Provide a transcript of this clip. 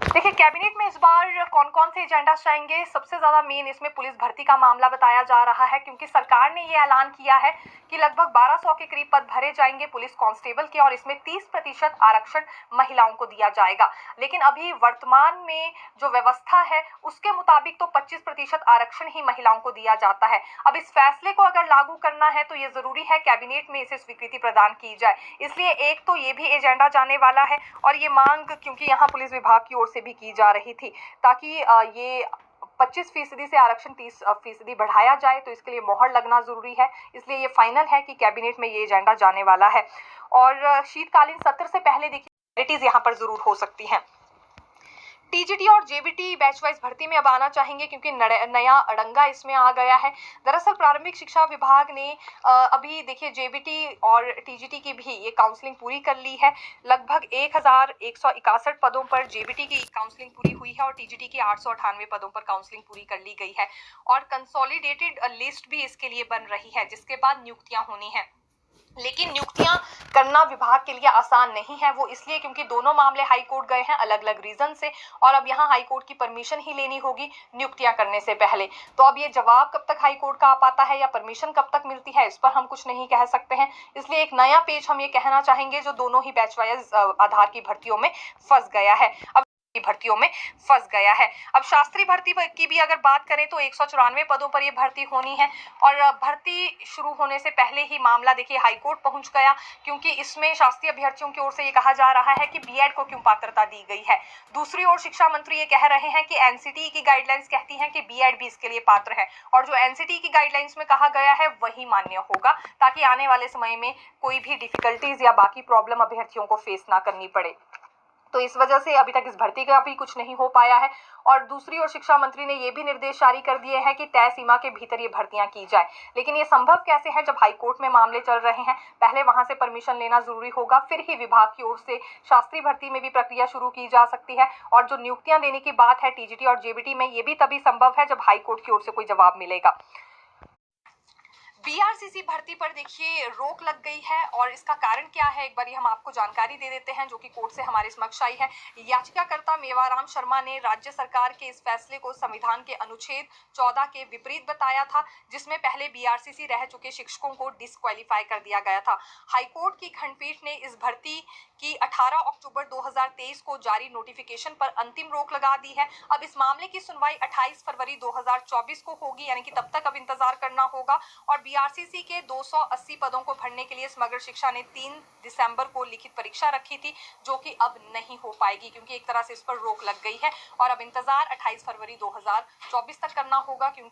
देखिए, कैबिनेट में इस बार कौन-कौन से एजेंडास जाएँगे, सबसे ज़्यादा मेन इसमें पुलिस भर्ती का मामला बताया जा रहा है, क्योंकि सरकार ने ये ऐलान किया है कि लगभग 1200 के करीब पद भरे जाएँगे पुलिस कांस्टेबल के, और इसमें 30% आरक्षण महिलाओं को दिया जाएगा। लेकिन अभी वर्तमान में जो व्यवस्था है, उसके मुताबिक तो 25% आरक्षण ही महिलाओं को दिया जाता है। अब इस फैसले को अगर लागू करना है, तो ये ज़रूरी है कैबिनेट में इसे स्वीकृति प्रदान की जाए। इसलिए एक तो ये भी एजेंडा जाने वाला है, और ये मांग क्योंकि यहाँ पुलिस विभाग की ओर से भी की जा रही थी, ताकि ये 25% से आरक्षण 30% बढ़ाया जाए, तो इसके लिए मोहर लगना जरूरी है। इसलिए ये फाइनल है कि कैबिनेट में ये एजेंडा जाने वाला है। और शीतकालीन सत्र से पहले देखिए यहाँ पर जरूर हो सकती है। टीजीटी और जेबीटी बैच वाइज भर्ती में अब आना चाहेंगे, क्योंकि नया अड़ंगा इसमें आ गया है। दरअसल प्रारंभिक शिक्षा विभाग ने अभी देखिए जेबीटी और टीजीटी की भी ये काउंसलिंग पूरी कर ली है। लगभग 1161 पदों पर जेबीटी की काउंसलिंग पूरी हुई है, और टीजीटी की 898 पदों पर काउंसलिंग पूरी कर ली गई है, और कंसोलिडेटेड लिस्ट भी इसके लिए बन रही है, जिसके बाद नियुक्तियां होनी है। लेकिन नियुक्तियां करना विभाग के लिए आसान नहीं है, वो इसलिए क्योंकि दोनों मामले हाई कोर्ट गए हैं अलग अलग रीजन से, और अब यहाँ हाई कोर्ट की परमिशन ही लेनी होगी नियुक्तियां करने से पहले। तो अब ये जवाब कब तक हाई कोर्ट का आ पाता है या परमिशन कब तक मिलती है, इस पर हम कुछ नहीं कह सकते हैं। इसलिए एक नया पेज हम ये कहना चाहेंगे जो दोनों ही बैच वाइज आधार की भर्तियों में फंस गया है। अब शास्त्री भर्ती की भी अगर बात करें तो 194 पदों पर ये भर्ती होनी है, और भर्ती शुरू होने से पहले ही मामला देखिए हाईकोर्ट पहुंच गया, क्योंकि इसमें शास्त्री अभ्यर्थियों की ओर से ये कहा जा रहा है कि बीएड को क्यों पात्रता दी गई है। दूसरी ओर शिक्षा मंत्री ये कह रहे हैं कि एनसीटी की गाइडलाइंस कहती हैं कि बीएड भी इसके लिए पात्र है, और जो एनसीटी की गाइडलाइंस में कहा गया है वही मान्य होगा, ताकि आने वाले समय में कोई भी डिफिकल्टीज या बाकी प्रॉब्लम अभ्यर्थियों को फेस ना करनी पड़े। तो इस वजह से अभी तक इस भर्ती का भी कुछ नहीं हो पाया है। और दूसरी ओर शिक्षा मंत्री ने ये भी निर्देश जारी कर दिए हैं कि तय सीमा के भीतर ये भर्तियां की जाए। लेकिन ये संभव कैसे है जब हाईकोर्ट में मामले चल रहे हैं? पहले वहां से परमिशन लेना जरूरी होगा, फिर ही विभाग की ओर से शास्त्री भर्ती में भी प्रक्रिया शुरू की जा सकती है। और जो नियुक्तियां देने की बात है टीजीटी और जेबीटी में, ये भी तभी संभव है जब हाईकोर्ट की ओर से कोई जवाब मिलेगा। बीआरसीसी भर्ती पर देखिए रोक लग गई है, और इसका कारण क्या है एक बार हम आपको जानकारी दे देते हैं, जो कि कोर्ट से हमारे समक्ष आई है। याचिकाकर्ता मेवाराम शर्मा ने राज्य सरकार के इस फैसले को संविधान के अनुच्छेद 14 के विपरीत बताया था, जिसमें पहले बीआरसीसी रह चुके शिक्षकों को डिस्क्वालीफाई कर दिया गया था। हाईकोर्ट की खंडपीठ ने इस भर्ती की 18 अक्टूबर 2023 को जारी नोटिफिकेशन पर अंतिम रोक लगा दी है। अब इस मामले की सुनवाई 28 फरवरी 2024 को होगी, यानी कि तब तक अब इंतजार करना होगा। और बीआरसीसी के 280 पदों को भरने के लिए समग्र शिक्षा ने 3 दिसंबर को लिखित परीक्षा रखी थी, जो कि अब नहीं हो पाएगी, क्योंकि एक तरह से इस पर रोक लग गई है, और अब इंतजार 28 फरवरी 2024 तक करना होगा, क्योंकि